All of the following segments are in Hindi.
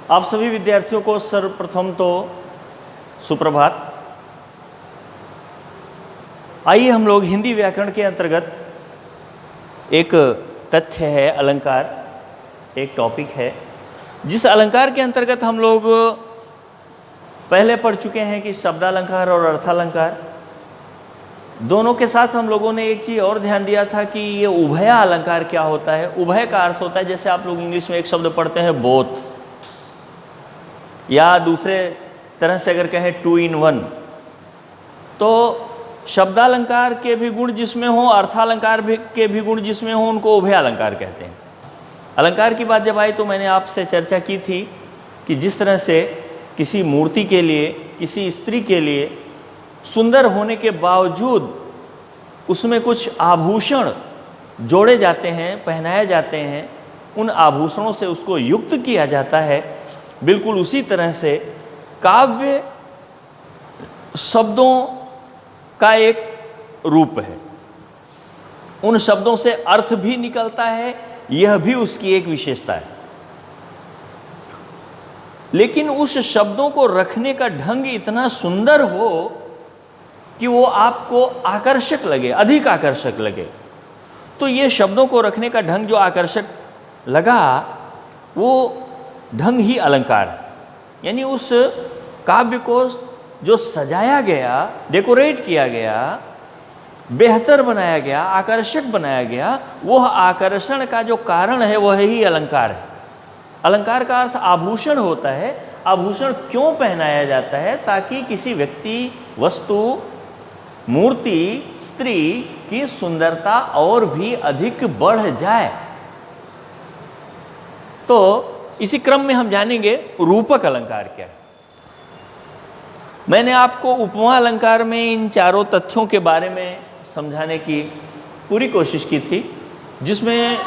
आप सभी विद्यार्थियों को सर्वप्रथम तो सुप्रभात। आइए हम लोग हिंदी व्याकरण के अंतर्गत एक तथ्य है अलंकार, एक टॉपिक है जिस अलंकार के अंतर्गत हम लोग पहले पढ़ चुके हैं कि शब्दालंकार और अर्थालंकार। दोनों के साथ हम लोगों ने एक चीज़ और ध्यान दिया था कि ये उभय अलंकार क्या होता है। उभय का अर्थ होता है, जैसे आप लोग इंग्लिश में एक शब्द पढ़ते हैं बोथ, या दूसरे तरह से अगर कहें 2 in 1, तो शब्दालंकार के भी गुण जिसमें हो, अर्थालंकार के भी गुण जिसमें हो, उनको उभय अलंकार कहते हैं। अलंकार की बात जब आई तो मैंने आपसे चर्चा की थी कि जिस तरह से किसी मूर्ति के लिए, किसी स्त्री के लिए सुंदर होने के बावजूद उसमें कुछ आभूषण जोड़े जाते हैं, पहनाए जाते हैं, उन आभूषणों से उसको युक्त किया जाता है, बिल्कुल उसी तरह से काव्य शब्दों का एक रूप है। उन शब्दों से अर्थ भी निकलता है, यह भी उसकी एक विशेषता है। लेकिन उस शब्दों को रखने का ढंग इतना सुंदर हो कि वो आपको आकर्षक लगे, अधिक आकर्षक लगे। तो ये शब्दों को रखने का ढंग जो आकर्षक लगा, वो ढंग ही अलंकार है। यानी उस काव्य को जो सजाया गया, डेकोरेट किया गया, बेहतर बनाया गया, आकर्षक बनाया गया, वह आकर्षण का जो कारण है वह ही अलंकार है। अलंकार का अर्थ आभूषण होता है। आभूषण क्यों पहनाया जाता है? ताकि किसी व्यक्ति, वस्तु, मूर्ति, स्त्री की सुंदरता और भी अधिक बढ़ जाए। तो इसी क्रम में हम जानेंगे रूपक अलंकार क्या है। मैंने आपको उपमा अलंकार में इन चारों तथ्यों के बारे में समझाने की पूरी कोशिश की थी, जिसमें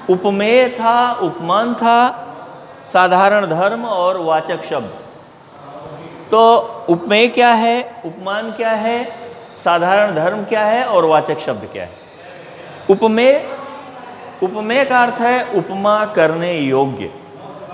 उपमेय था, उपमान था, साधारण धर्म और वाचक शब्द। तो उपमेय क्या है, उपमान क्या है, साधारण धर्म क्या है और वाचक शब्द क्या है। उपमेय का अर्थ है उपमा करने योग्य,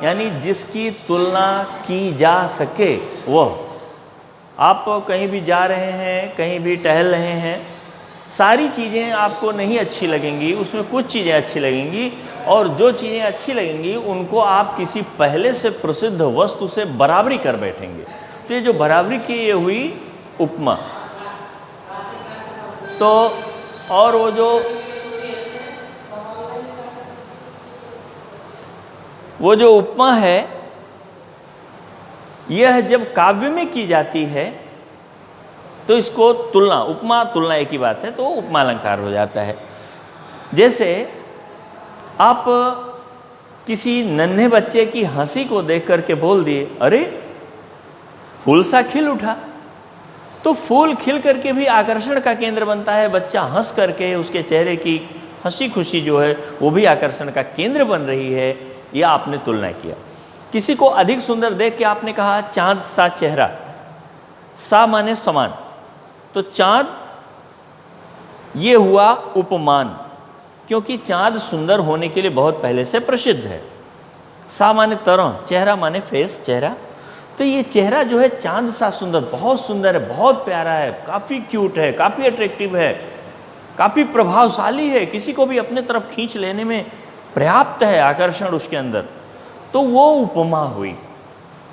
यानी जिसकी तुलना की जा सके। वह आप कहीं भी जा रहे हैं, कहीं भी टहल रहे हैं, सारी चीज़ें आपको नहीं अच्छी लगेंगी, उसमें कुछ चीज़ें अच्छी लगेंगी, और जो चीज़ें अच्छी लगेंगी उनको आप किसी पहले से प्रसिद्ध वस्तु से बराबरी कर बैठेंगे। तो ये जो बराबरी की ये हुई उपमा। तो और वो जो उपमा है, यह जब काव्य में की जाती है तो इसको तुलना, उपमा तुलना एक ही बात है, तो उपमा अलंकार हो जाता है। जैसे आप किसी नन्हे बच्चे की हंसी को देख करके बोल दिए, अरे फूल सा खिल उठा, तो फूल खिल करके भी आकर्षण का केंद्र बनता है। बच्चा हंस करके, उसके चेहरे की हंसी खुशी जो है वो भी आकर्षण का केंद्र बन रही है। यह आपने तुलना किया। किसी को अधिक सुंदर देख के आपने कहा चांद सा चेहरा, सा माने समान, तो चांद ये हुआ उपमान, क्योंकि चांद सुंदर होने के लिए बहुत पहले से प्रसिद्ध है। सा माने तरह, चेहरा माने फेस, चेहरा। तो ये चेहरा जो है चांद सा सुंदर, बहुत सुंदर है, बहुत प्यारा है, काफ़ी क्यूट है, काफ़ी अट्रैक्टिव है, काफ़ी प्रभावशाली है, किसी को भी अपने तरफ खींच लेने में पर्याप्त है आकर्षण उसके अंदर। तो वो उपमा हुई।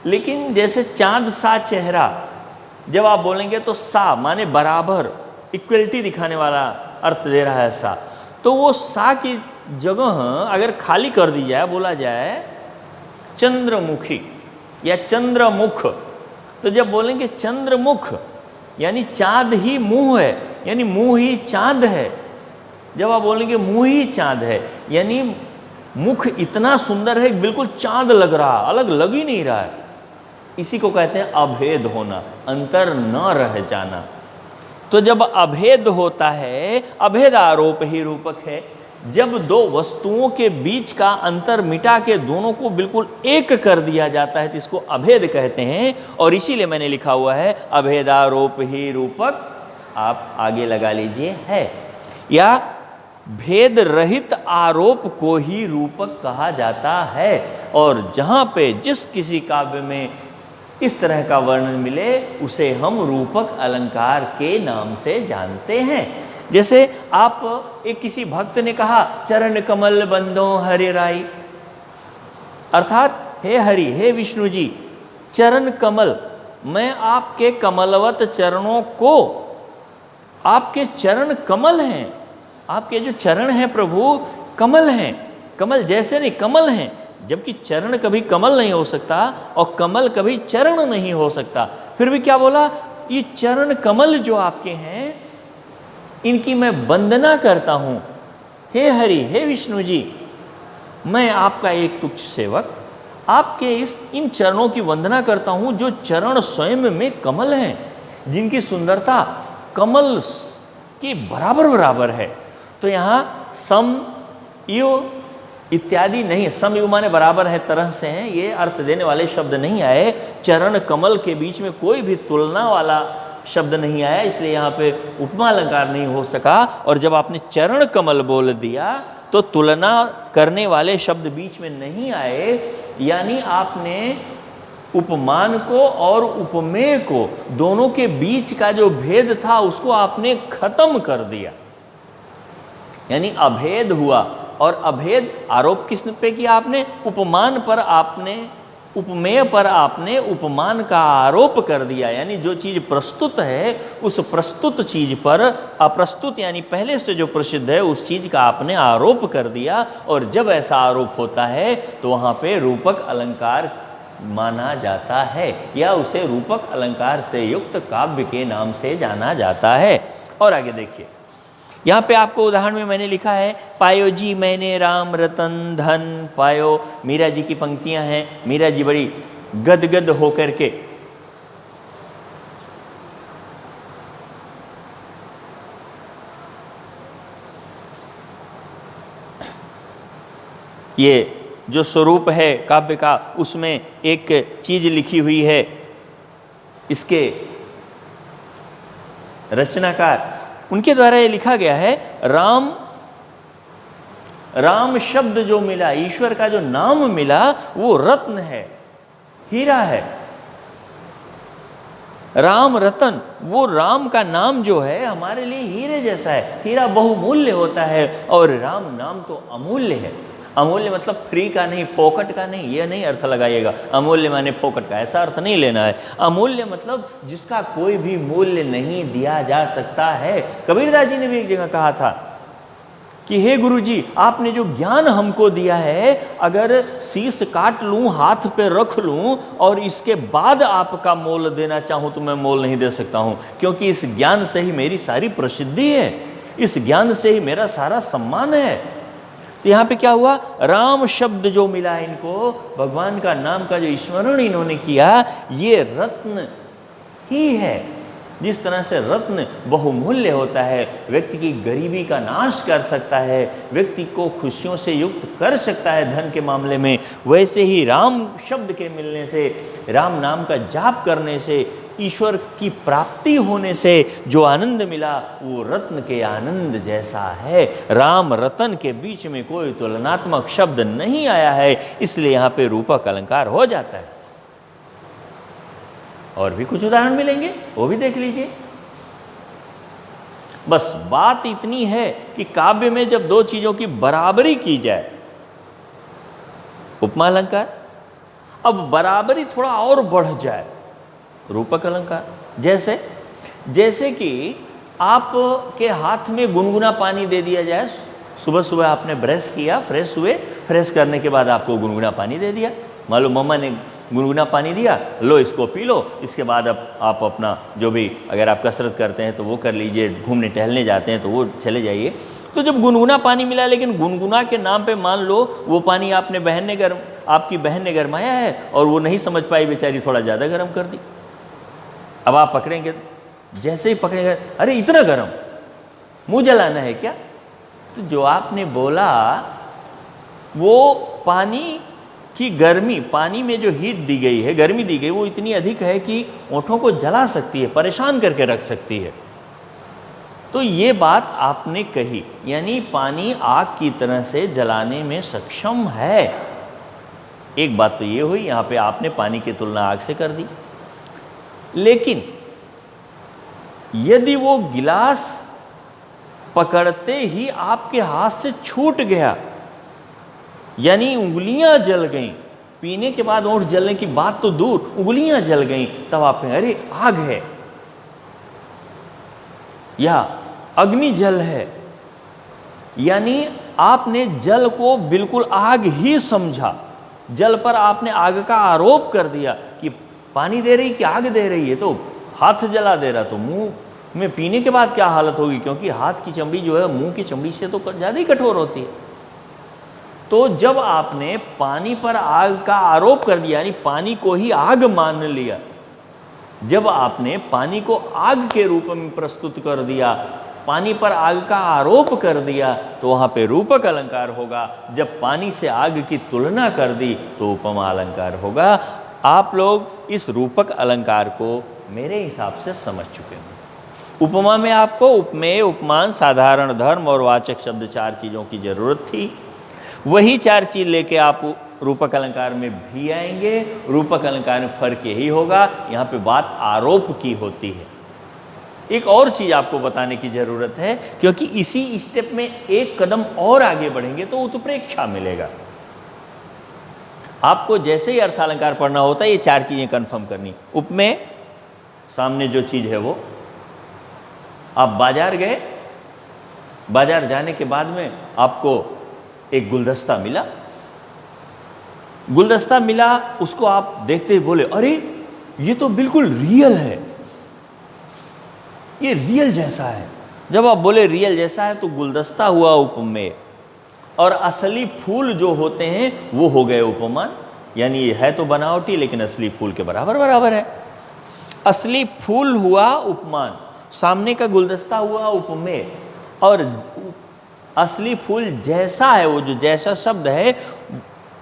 लेकिन जैसे चांद सा चेहरा जब आप बोलेंगे तो सा माने बराबर, इक्वलिटी दिखाने वाला अर्थ दे रहा है सा। तो वो सा की जगह अगर खाली कर दी जाए, बोला जाए चंद्रमुखी या चंद्रमुख, तो जब बोलेंगे चंद्रमुख यानी चांद ही मुंह है, यानी मुंह ही चांद है। जब आप बोलेंगे मुंह ही चांद है, यानी मुख इतना सुंदर है, बिल्कुल चांद लग रहा, अलग लग ही नहीं रहा है। इसी को कहते हैं अभेद होना, अंतर न रह जाना। तो जब अभेद होता है, अभेद आरोप ही रूपक है। जब दो वस्तुओं के बीच का अंतर मिटा के दोनों को बिल्कुल एक कर दिया जाता है तो इसको अभेद कहते हैं। और इसीलिए मैंने लिखा हुआ है अभेदारोप ही रूपक, आप आगे लगा लीजिए है। या भेद रहित आरोप को ही रूपक कहा जाता है। और जहाँ पे जिस किसी काव्य में इस तरह का वर्णन मिले उसे हम रूपक अलंकार के नाम से जानते हैं। जैसे आप एक किसी भक्त ने कहा चरण कमल बंदो हरि राई, अर्थात हे हरि, हे विष्णु जी, चरण कमल, मैं आपके कमलवत चरणों को, आपके चरण कमल हैं, आपके जो चरण हैं प्रभु कमल हैं, कमल जैसे नहीं कमल हैं, जबकि चरण कभी कमल नहीं हो सकता और कमल कभी चरण नहीं हो सकता। फिर भी क्या बोला, ये चरण कमल जो आपके हैं इनकी मैं वंदना करता हूं। हे हरि, हे विष्णु जी, मैं आपका एक तुच्छ सेवक आपके इन चरणों की वंदना करता हूं जो चरण स्वयं में कमल हैं, जिनकी सुंदरता कमल की बराबर बराबर है। तो यहाँ सम यु इत्यादि नहीं, सम यु माने बराबर है तरह से हैं, ये अर्थ देने वाले शब्द नहीं आए। चरण कमल के बीच में कोई भी तुलना वाला शब्द नहीं आया, इसलिए यहाँ पे उपमा अलंकार नहीं हो सका। और जब आपने चरण कमल बोल दिया तो तुलना करने वाले शब्द बीच में नहीं आए, यानी आपने उपमान को और उपमेय को, दोनों के बीच का जो भेद था उसको आपने खत्म कर दिया, यानी अभेद हुआ। और अभेद आरोप किस पे किया आपने, उपमान पर आपने, उपमेय पर आपने उपमान का आरोप कर दिया, यानी जो चीज प्रस्तुत है उस प्रस्तुत चीज पर अप्रस्तुत यानी पहले से जो प्रसिद्ध है उस चीज का आपने आरोप कर दिया। और जब ऐसा आरोप होता है तो वहाँ पे रूपक अलंकार माना जाता है, या उसे रूपक अलंकार से युक्त काव्य के नाम से जाना जाता है। और आगे देखिए, यहाँ पे आपको उदाहरण में मैंने लिखा है, पायो जी मैंने राम रतन धन पायो। मीरा जी की पंक्तियां हैं, मीरा जी बड़ी गदगद होकर के ये जो स्वरूप है काव्य का उसमें एक चीज लिखी हुई है, इसके रचनाकार उनके द्वारा ये लिखा गया है, राम, राम शब्द जो मिला, ईश्वर का जो नाम मिला वो रत्न है, हीरा है। राम रतन, वो राम का नाम जो है हमारे लिए हीरे जैसा है। हीरा बहुमूल्य होता है और राम नाम तो अमूल्य है। अमूल्य मतलब फ्री का नहीं, फोकट का नहीं, ये नहीं अर्थ लगाइएगा। अमूल्य माने फोकट का, ऐसा अर्थ नहीं लेना है। अमूल्य मतलब जिसका कोई भी मूल्य नहीं दिया जा सकता है। कबीरदास जी ने भी एक जगह कहा था कि हे गुरु जी, आपने जो ज्ञान हमको दिया है, अगर शीश काट लूं, हाथ पे रख लूं और इसके बाद आपका मोल देना चाहूं तो मैं मोल नहीं दे सकता हूं, क्योंकि इस ज्ञान से ही मेरी सारी प्रसिद्धि है, इस ज्ञान से ही मेरा सारा सम्मान है। तो यहाँ पे क्या हुआ, राम शब्द जो मिला इनको, भगवान का नाम का जो स्मरण इन्होंने किया, ये रत्न ही है। जिस तरह से रत्न बहुमूल्य होता है, व्यक्ति की गरीबी का नाश कर सकता है, व्यक्ति को खुशियों से युक्त कर सकता है धन के मामले में, वैसे ही राम शब्द के मिलने से, राम नाम का जाप करने से, ईश्वर की प्राप्ति होने से जो आनंद मिला वो रत्न के आनंद जैसा है। राम रतन के बीच में कोई तुलनात्मक शब्द नहीं आया है, इसलिए यहाँ पे रूपक अलंकार हो जाता है। और भी कुछ उदाहरण मिलेंगे, वो भी देख लीजिए। बस बात इतनी है कि काव्य में जब दो चीजों की बराबरी की जाए, उपमा अलंकार, अब बराबरी थोड़ा और बढ़ जाए, रूपक अलंकार। जैसे कि आपके हाथ में गुनगुना पानी दे दिया जाए, सुबह सुबह आपने ब्रश किया, फ्रेश हुए, फ्रेश करने के बाद आपको गुनगुना पानी दे दिया, मान लो मम्मा ने गुनगुना पानी दिया, लो इसको पी लो, इसके बाद अब आप अपना जो भी, अगर आप कसरत करते हैं तो वो कर लीजिए, घूमने टहलने जाते हैं तो वो चले जाइए। तो जब गुनगुना पानी मिला, लेकिन गुनगुना के नाम पे मान लो वो पानी आपकी बहन ने गरमाया है और वो नहीं समझ पाई बेचारी, थोड़ा ज़्यादा गर्म कर दी। अब आप पकड़ेंगे, जैसे ही पकड़ेंगे, अरे इतना गर्म, मुंह जलाना है क्या? तो जो आपने बोला वो पानी की गर्मी, पानी में जो हीट दी गई है, गर्मी दी गई, वो इतनी अधिक है कि ओंठों को जला सकती है, परेशान करके रख सकती है। तो ये बात आपने कही, यानी पानी आग की तरह से जलाने में सक्षम है। एक बात तो ये हुई, यहाँ पे आपने पानी की तुलना आग से कर दी। लेकिन यदि वो गिलास पकड़ते ही आपके हाथ से छूट गया, यानी उंगलियां जल गईं, पीने के बाद ओंठ जलने की बात तो दूर, उंगलियां जल गईं, तब आप कहें अरे आग है या अग्नि जल है, यानी आपने जल को बिल्कुल आग ही समझा। जल पर आपने आग का आरोप कर दिया कि पानी दे रही कि आग दे रही है, तो हाथ जला दे रहा, तो मुंह में पीने के बाद क्या हालत होगी, क्योंकि हाथ की चमड़ी जो है मुंह की चमड़ी से तो ज़्यादा ही कठोर होती है। तो जब आपने पानी पर आग का आरोप कर दिया, यानी पानी को ही आग मान लिया, जब आपने पानी को आग के रूप में प्रस्तुत कर दिया, पानी पर आग का आरोप कर दिया, तो वहाँ पे रूपक अलंकार होगा। जब पानी से आग की तुलना कर दी तो उपमा अलंकार होगा। आप लोग इस रूपक अलंकार को मेरे हिसाब से समझ चुके हैं। उपमा में आपको उपमेय, उपमान, साधारण धर्म और वाचक शब्द 4 चीज़ों की जरूरत थी। वही 4 चीज़ लेके आप रूपक अलंकार में भी आएंगे। रूपक अलंकार में फर्क यही होगा, यहाँ पे बात आरोप की होती है। एक और चीज़ आपको बताने की जरूरत है, क्योंकि इसी स्टेप में एक कदम और आगे बढ़ेंगे तो उत्प्रेक्षा मिलेगा। आपको जैसे ही अर्थालंकार पढ़ना होता है, ये 4 चीज़ें कंफर्म करनी। उपमेय, सामने जो चीज़ है वो, आप बाजार गए, बाजार जाने के बाद में आपको एक गुलदस्ता मिला, गुलदस्ता मिला, उसको आप देखते ही बोले अरे ये तो बिल्कुल रियल है, ये रियल जैसा है। जब आप बोले रियल जैसा है तो गुलदस्ता हुआ उपमेय, और असली फूल जो होते हैं वो हो गए उपमान। यानी ये है तो बनावटी, लेकिन असली फूल के बराबर बराबर है। असली फूल हुआ उपमान, सामने का गुलदस्ता हुआ उपमेय, और असली फूल जैसा है, वो जो जैसा शब्द है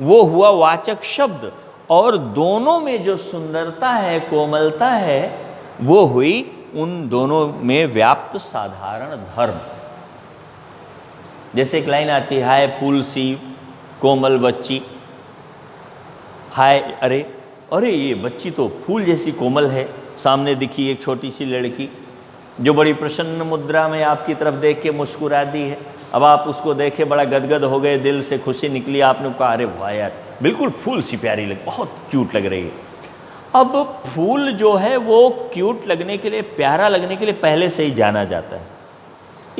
वो हुआ वाचक शब्द, और दोनों में जो सुंदरता है, कोमलता है, वो हुई उन दोनों में व्याप्त साधारण धर्म। जैसे एक लाइन आती है, हाय फूल सी कोमल बच्ची, हाय अरे अरे ये बच्ची तो फूल जैसी कोमल है। सामने दिखी एक छोटी सी लड़की जो बड़ी प्रसन्न मुद्रा में आपकी तरफ देख के मुस्कुरा दी है। अब आप उसको देखे बड़ा गदगद हो गए, दिल से खुशी निकली, आपने कहा अरे वाह यार बिल्कुल फूल सी प्यारी लग, बहुत क्यूट लग रही है। अब फूल जो है वो क्यूट लगने के लिए, प्यारा लगने के लिए पहले से ही जाना जाता है।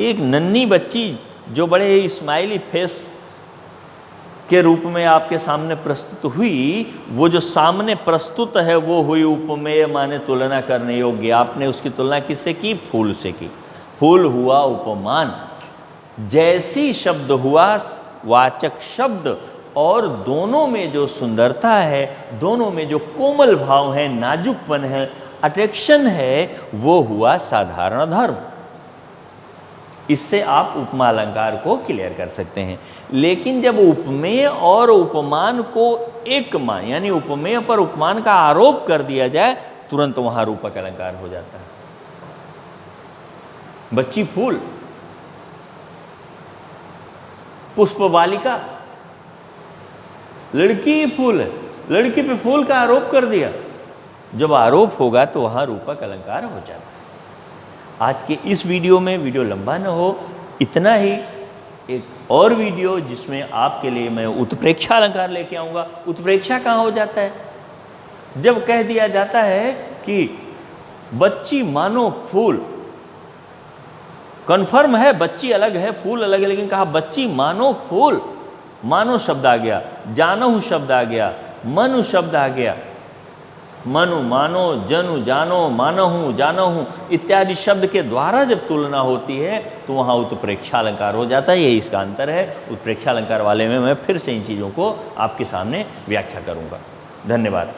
एक नन्ही बच्ची जो बड़े ही स्माइली फेस के रूप में आपके सामने प्रस्तुत हुई, वो जो सामने प्रस्तुत है वो हुई उपमेय, माने तुलना करने योग्य। आपने उसकी तुलना किससे की? फूल से की। फूल हुआ उपमान, जैसी शब्द हुआ वाचक शब्द, और दोनों में जो सुंदरता है, दोनों में जो कोमल भाव है, नाजुकपन है, अट्रैक्शन है, वो हुआ साधारण धर्म। इससे आप उपमा अलंकार को क्लियर कर सकते हैं। लेकिन जब उपमेय और उपमान को एक मान, यानी उपमेय पर उपमान का आरोप कर दिया जाए, तुरंत वहां रूपक अलंकार हो जाता है। बच्ची फूल, पुष्प बालिका, लड़की फूल है, लड़की पे फूल का आरोप कर दिया। जब आरोप होगा तो वहां रूपक अलंकार हो जाता है। आज के इस वीडियो में, वीडियो लंबा न हो, इतना ही। एक और वीडियो जिसमें आपके लिए मैं उत्प्रेक्षा अलंकार लेके आऊँगा। उत्प्रेक्षा कहाँ हो जाता है? जब कह दिया जाता है कि बच्ची मानो फूल, कन्फर्म है बच्ची अलग है, फूल अलग है, लेकिन कहा बच्ची मानो फूल, मानो शब्द आ गया, जानहु शब्द आ गया, मनु शब्द आ गया, मनु मानो, जनु जानो, मानहु जानहु इत्यादि शब्द के द्वारा जब तुलना होती है तो वहाँ उत्प्रेक्षा अलंकार हो जाता है। यही इसका अंतर है। उत्प्रेक्षा अलंकार वाले में मैं फिर से इन चीज़ों को आपके सामने व्याख्या करूँगा। धन्यवाद।